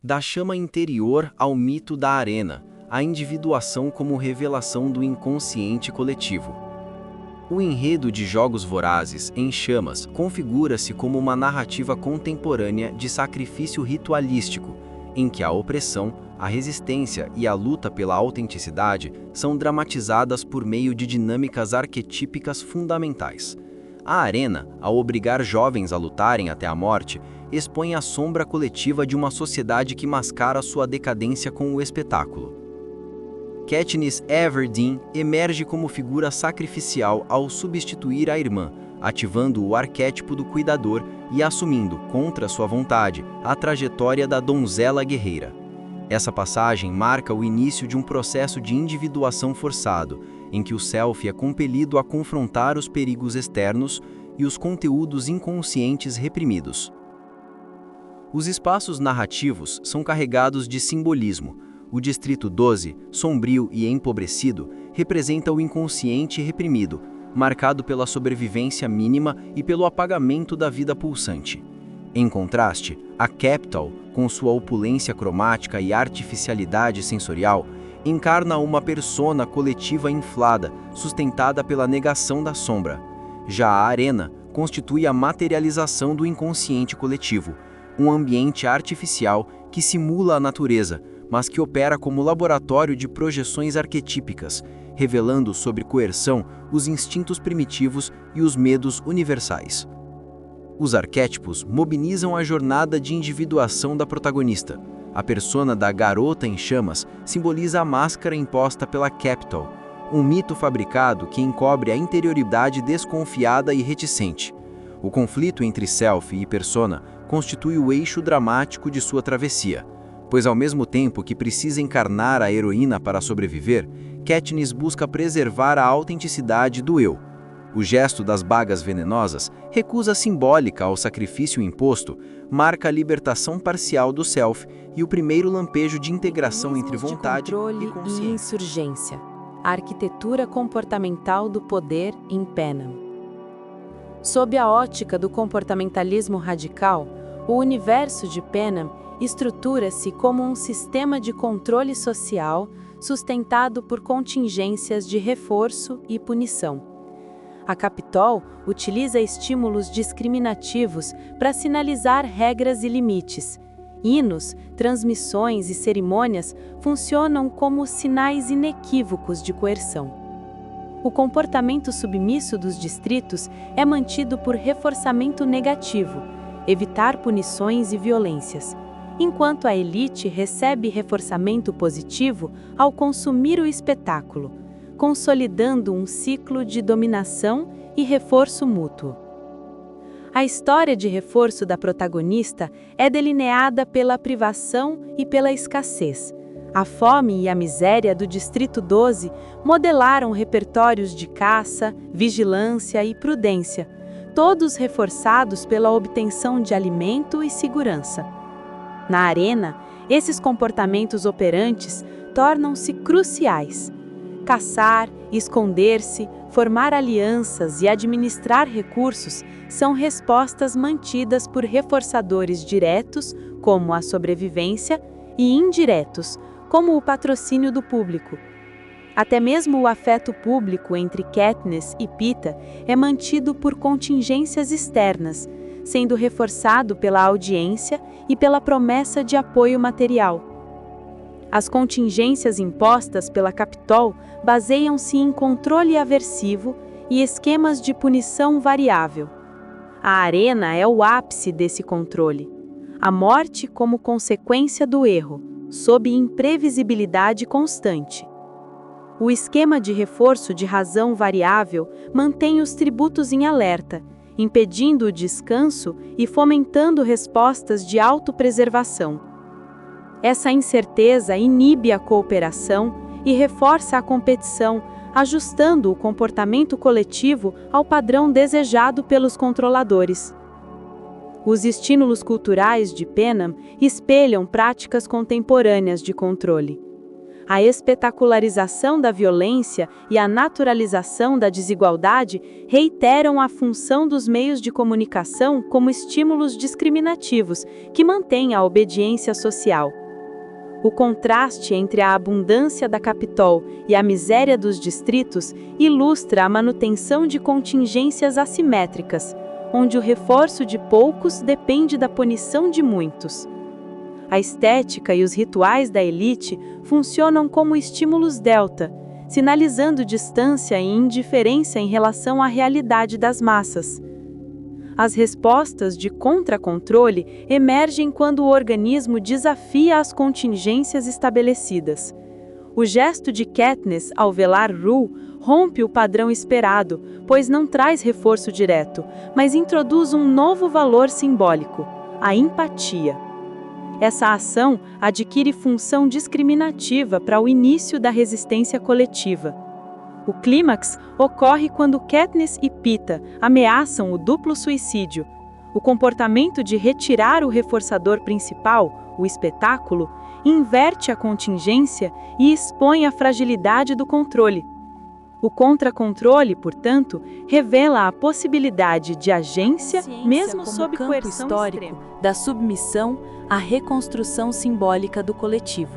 Da chama interior ao mito da arena, a individuação como revelação do inconsciente coletivo. O enredo de Jogos Vorazes, em Chamas, configura-se como uma narrativa contemporânea de sacrifício ritualístico, em que a opressão, a resistência e a luta pela autenticidade são dramatizadas por meio de dinâmicas arquetípicas fundamentais. A arena, ao obrigar jovens a lutarem até a morte, expõe a sombra coletiva de uma sociedade que mascara sua decadência com o espetáculo. Katniss Everdeen emerge como figura sacrificial ao substituir a irmã, ativando o arquétipo do cuidador e assumindo, contra sua vontade, a trajetória da donzela guerreira. Essa passagem marca o início de um processo de individuação forçado, em que o self é compelido a confrontar os perigos externos e os conteúdos inconscientes reprimidos. Os espaços narrativos são carregados de simbolismo. O Distrito 12, sombrio e empobrecido, representa o inconsciente reprimido, marcado pela sobrevivência mínima e pelo apagamento da vida pulsante. Em contraste, a Capital, com sua opulência cromática e artificialidade sensorial, encarna uma persona coletiva inflada, sustentada pela negação da sombra. Já a Arena constitui a materialização do inconsciente coletivo, um ambiente artificial que simula a natureza, mas que opera como laboratório de projeções arquetípicas, revelando sobre coerção os instintos primitivos e os medos universais. Os arquétipos mobilizam a jornada de individuação da protagonista. A persona da Garota em Chamas simboliza a máscara imposta pela Capital, um mito fabricado que encobre a interioridade desconfiada e reticente. O conflito entre self e persona constitui o eixo dramático de sua travessia, pois ao mesmo tempo que precisa encarnar a heroína para sobreviver, Katniss busca preservar a autenticidade do eu. O gesto das bagas venenosas, recusa simbólica ao sacrifício imposto, marca a libertação parcial do self e o primeiro lampejo de integração entre vontade e consciência. E insurgência. A arquitetura comportamental do poder em Panem. Sob a ótica do comportamentalismo radical, o universo de Panem estrutura-se como um sistema de controle social sustentado por contingências de reforço e punição. A Capitol utiliza estímulos discriminativos para sinalizar regras e limites. Hinos, transmissões e cerimônias funcionam como sinais inequívocos de coerção. O comportamento submisso dos distritos é mantido por reforçamento negativo, evitar punições e violências, enquanto a elite recebe reforçamento positivo ao consumir o espetáculo, consolidando um ciclo de dominação e reforço mútuo. A história de reforço da protagonista é delineada pela privação e pela escassez. A fome e a miséria do Distrito 12 modelaram repertórios de caça, vigilância e prudência, todos reforçados pela obtenção de alimento e segurança. Na arena, esses comportamentos operantes tornam-se cruciais. Caçar, esconder-se, formar alianças e administrar recursos são respostas mantidas por reforçadores diretos, como a sobrevivência, e indiretos, como o patrocínio do público. Até mesmo o afeto público entre Katniss e Peeta é mantido por contingências externas, sendo reforçado pela audiência e pela promessa de apoio material. As contingências impostas pela Capitol baseiam-se em controle aversivo e esquemas de punição variável. A arena é o ápice desse controle. A morte como consequência do erro, sob imprevisibilidade constante. O esquema de reforço de razão variável mantém os tributos em alerta, impedindo o descanso e fomentando respostas de autopreservação. Essa incerteza inibe a cooperação e reforça a competição, ajustando o comportamento coletivo ao padrão desejado pelos controladores. Os estímulos culturais de Panem espelham práticas contemporâneas de controle. A espetacularização da violência e a naturalização da desigualdade reiteram a função dos meios de comunicação como estímulos discriminativos que mantêm a obediência social. O contraste entre a abundância da Capitol e a miséria dos distritos ilustra a manutenção de contingências assimétricas, onde o reforço de poucos depende da punição de muitos. A estética e os rituais da elite funcionam como estímulos delta, sinalizando distância e indiferença em relação à realidade das massas. As respostas de contra-controle emergem quando o organismo desafia as contingências estabelecidas. O gesto de Katniss ao velar Rue rompe o padrão esperado, pois não traz reforço direto, mas introduz um novo valor simbólico, a empatia. Essa ação adquire função discriminativa para o início da resistência coletiva. O clímax ocorre quando Katniss e Peeta ameaçam o duplo suicídio. O comportamento de retirar o reforçador principal, o espetáculo, inverte a contingência e expõe a fragilidade do controle. O contra-controle, portanto, revela a possibilidade de agência, mesmo sob coerção histórico, da submissão à reconstrução simbólica do coletivo.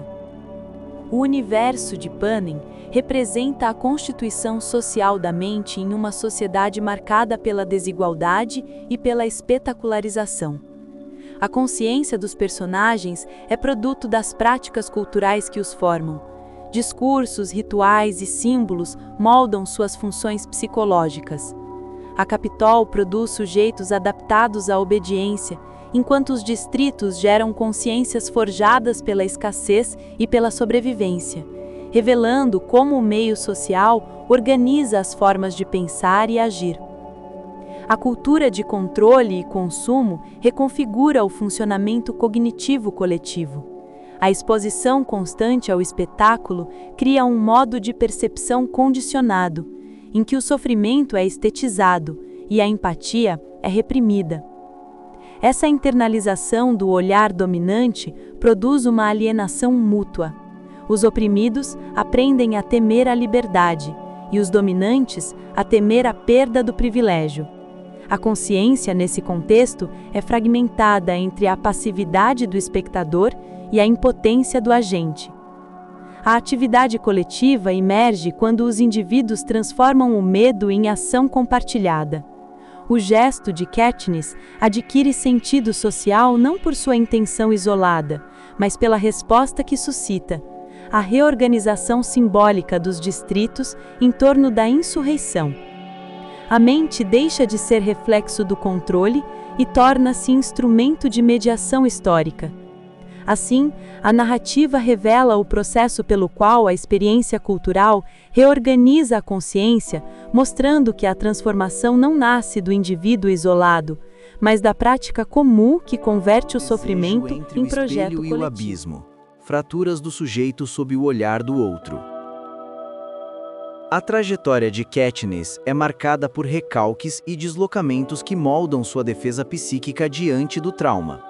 O universo de Panem representa a constituição social da mente em uma sociedade marcada pela desigualdade e pela espetacularização. A consciência dos personagens é produto das práticas culturais que os formam. Discursos, rituais e símbolos moldam suas funções psicológicas. A Capitol produz sujeitos adaptados à obediência, enquanto os distritos geram consciências forjadas pela escassez e pela sobrevivência, revelando como o meio social organiza as formas de pensar e agir. A cultura de controle e consumo reconfigura o funcionamento cognitivo coletivo. A exposição constante ao espetáculo cria um modo de percepção condicionado, em que o sofrimento é estetizado e a empatia é reprimida. Essa internalização do olhar dominante produz uma alienação mútua. Os oprimidos aprendem a temer a liberdade e os dominantes a temer a perda do privilégio. A consciência, nesse contexto, é fragmentada entre a passividade do espectador e a impotência do agente. A atividade coletiva emerge quando os indivíduos transformam o medo em ação compartilhada. O gesto de Katniss adquire sentido social não por sua intenção isolada, mas pela resposta que suscita: a reorganização simbólica dos distritos em torno da insurreição. A mente deixa de ser reflexo do controle e torna-se instrumento de mediação histórica. Assim, a narrativa revela o processo pelo qual a experiência cultural reorganiza a consciência, mostrando que a transformação não nasce do indivíduo isolado, mas da prática comum que converte o sofrimento em projeto coletivo. E o abismo, fraturas do sujeito sob o olhar do outro. A trajetória de Katniss é marcada por recalques e deslocamentos que moldam sua defesa psíquica diante do trauma.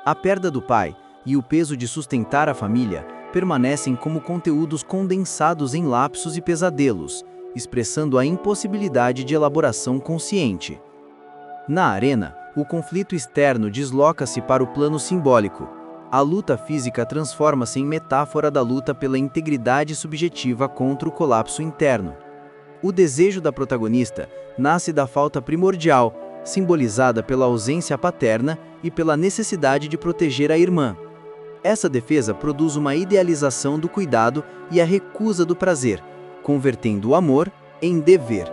A perda do pai e o peso de sustentar a família permanecem como conteúdos condensados em lapsos e pesadelos, expressando a impossibilidade de elaboração consciente. Na arena, o conflito externo desloca-se para o plano simbólico. A luta física transforma-se em metáfora da luta pela integridade subjetiva contra o colapso interno. O desejo da protagonista nasce da falta primordial, simbolizada pela ausência paterna e pela necessidade de proteger a irmã. Essa defesa produz uma idealização do cuidado e a recusa do prazer, convertendo o amor em dever.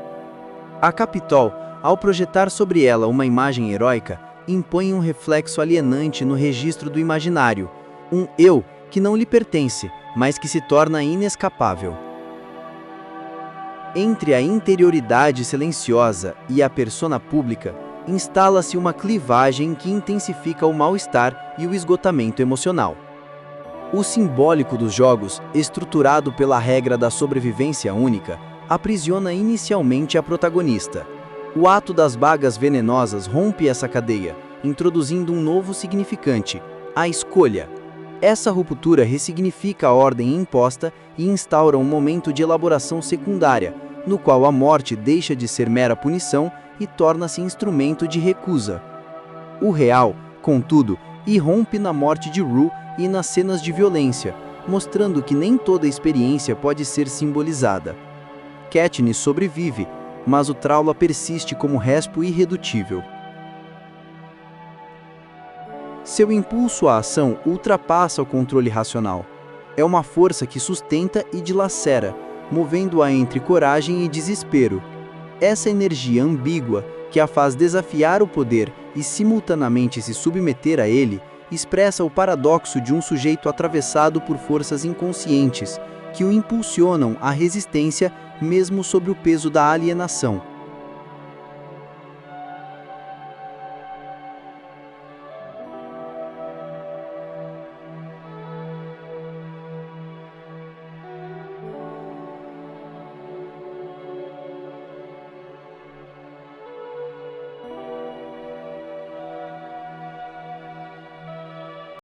A Capitol, ao projetar sobre ela uma imagem heróica, impõe um reflexo alienante no registro do imaginário, um eu que não lhe pertence, mas que se torna inescapável. Entre a interioridade silenciosa e a persona pública, instala-se uma clivagem que intensifica o mal-estar e o esgotamento emocional. O simbólico dos jogos, estruturado pela regra da sobrevivência única, aprisiona inicialmente a protagonista. O ato das bagas venenosas rompe essa cadeia, introduzindo um novo significante, a escolha. Essa ruptura ressignifica a ordem imposta e instaura um momento de elaboração secundária, no qual a morte deixa de ser mera punição e torna-se instrumento de recusa. O real, contudo, irrompe na morte de Rue e nas cenas de violência, mostrando que nem toda experiência pode ser simbolizada. Katniss sobrevive, mas o trauma persiste como respo irredutível. Seu impulso à ação ultrapassa o controle racional. É uma força que sustenta e dilacera, movendo-a entre coragem e desespero. Essa energia ambígua, que a faz desafiar o poder e simultaneamente se submeter a ele, expressa o paradoxo de um sujeito atravessado por forças inconscientes, que o impulsionam à resistência mesmo sob o peso da alienação.